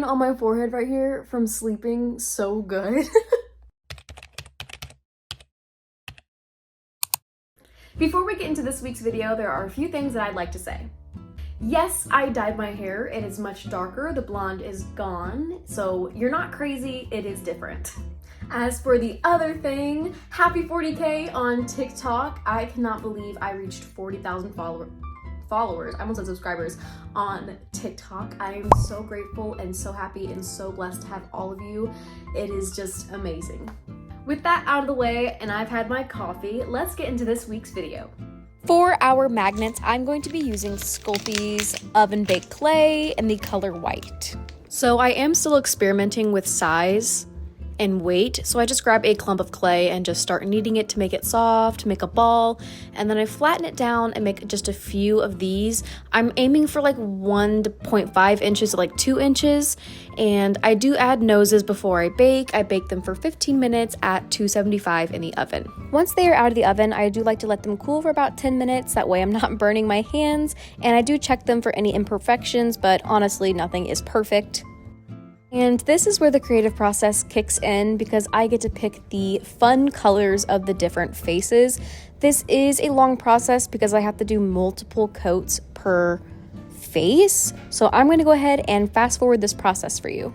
on my forehead right here from sleeping so good. Before we get into this week's video, there are a few things that I'd like to say. Yes, I dyed my hair. It is much darker. The blonde is gone. So you're not crazy, it is different. As for the other thing, happy 40K on TikTok. I cannot believe I reached 40,000 followers, I almost said subscribers, on TikTok. I am so grateful and so happy and so blessed to have all of you. It is just amazing. With that out of the way, and I've had my coffee, let's get into this week's video. For our magnets, I'm going to be using Sculpey's Oven Baked Clay in the color white. So I am still experimenting with size and weight, so I just grab a clump of clay and just start kneading it to make it soft, make a ball, and then I flatten it down and make just a few of these. I'm aiming for like 1.5 inches to like 2 inches, and I do add noses before I bake. I bake them for 15 minutes at 275 in the oven. Once they are out of the oven, I do like to let them cool for about 10 minutes, that way I'm not burning my hands, and I do check them for any imperfections, but honestly, nothing is perfect. And this is where the creative process kicks in, because I get to pick the fun colors of the different faces. This is a long process because I have to do multiple coats per face. So I'm going to go ahead and fast forward this process for you.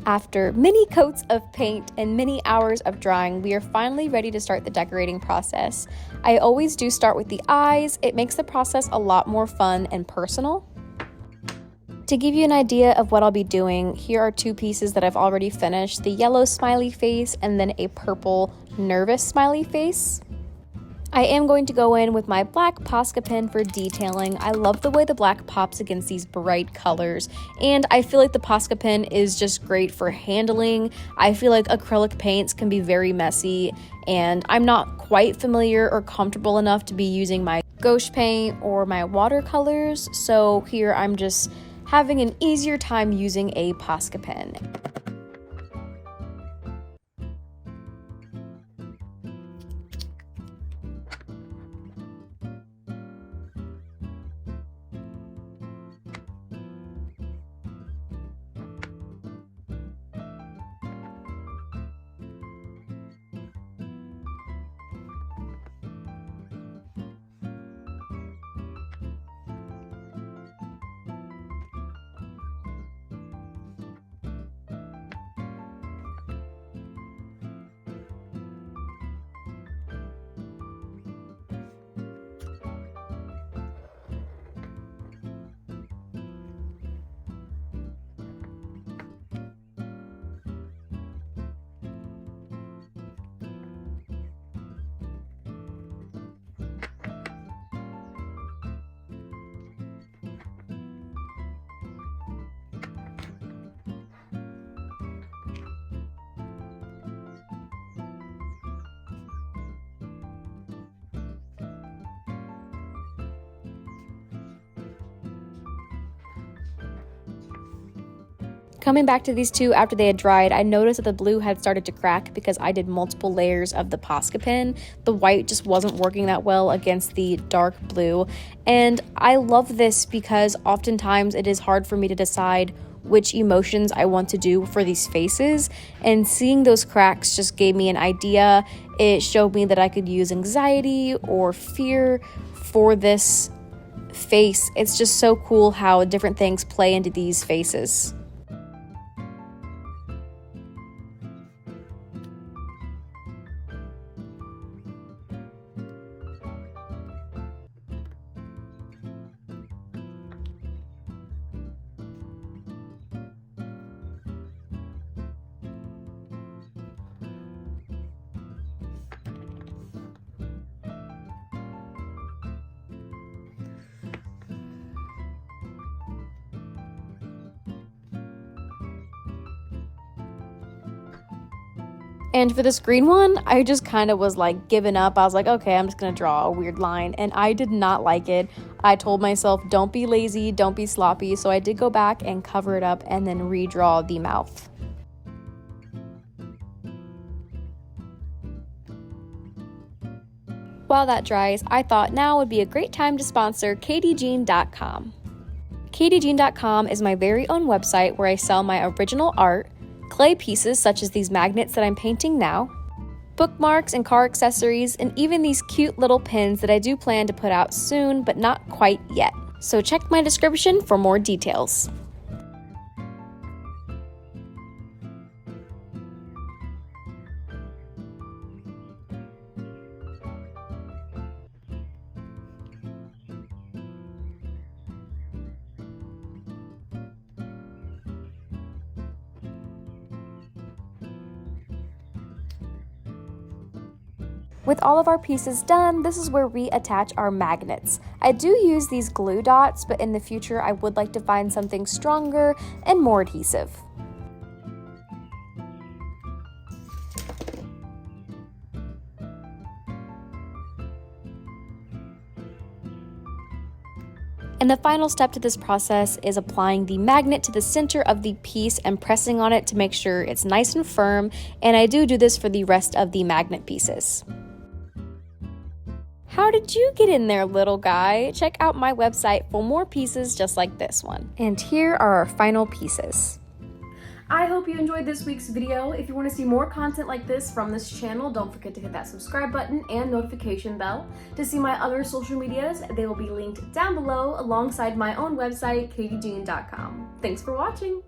After many coats of paint and many hours of drying, we are finally ready to start the decorating process. I always do start with the eyes. It makes the process a lot more fun and personal. To give you an idea of what I'll be doing, here are two pieces that I've already finished, the yellow smiley face and then a purple nervous smiley face. I am going to go in with my black Posca pen for detailing. I love the way the black pops against these bright colors, and I feel like the Posca pen is just great for handling. I feel like acrylic paints can be very messy, and I'm not quite familiar or comfortable enough to be using my gouache paint or my watercolors, so here I'm just having an easier time using a Posca pen. Coming back to these two after they had dried, I noticed that the blue had started to crack because I did multiple layers of the Posca pen. The white just wasn't working that well against the dark blue. And I love this because oftentimes it is hard for me to decide which emotions I want to do for these faces, and seeing those cracks just gave me an idea. It showed me that I could use anxiety or fear for this face. It's just so cool how different things play into these faces. And for this green one, I just kind of was like giving up. I was like, okay, I'm just gonna draw a weird line, and I did not like it. I told myself, don't be lazy, don't be sloppy, so I did go back and cover it up and then redraw the mouth. While that dries, I thought now would be a great time to sponsor KatieJean.com. KatieJean.com is my very own website where I sell my original art, clay pieces such as these magnets that I'm painting now, bookmarks and car accessories, and even these cute little pins that I do plan to put out soon, but not quite yet. So check my description for more details. With all of our pieces done, this is where we attach our magnets. I do use these glue dots, but in the future I would like to find something stronger and more adhesive. And the final step to this process is applying the magnet to the center of the piece and pressing on it to make sure it's nice and firm, and I do this for the rest of the magnet pieces. How did you get in there, little guy? Check out my website for more pieces just like this one. And here are our final pieces. I hope you enjoyed this week's video. If you want to see more content like this from this channel, don't forget to hit that subscribe button and notification bell. To see my other social medias, they will be linked down below alongside my own website, KatieJean.com. Thanks for watching!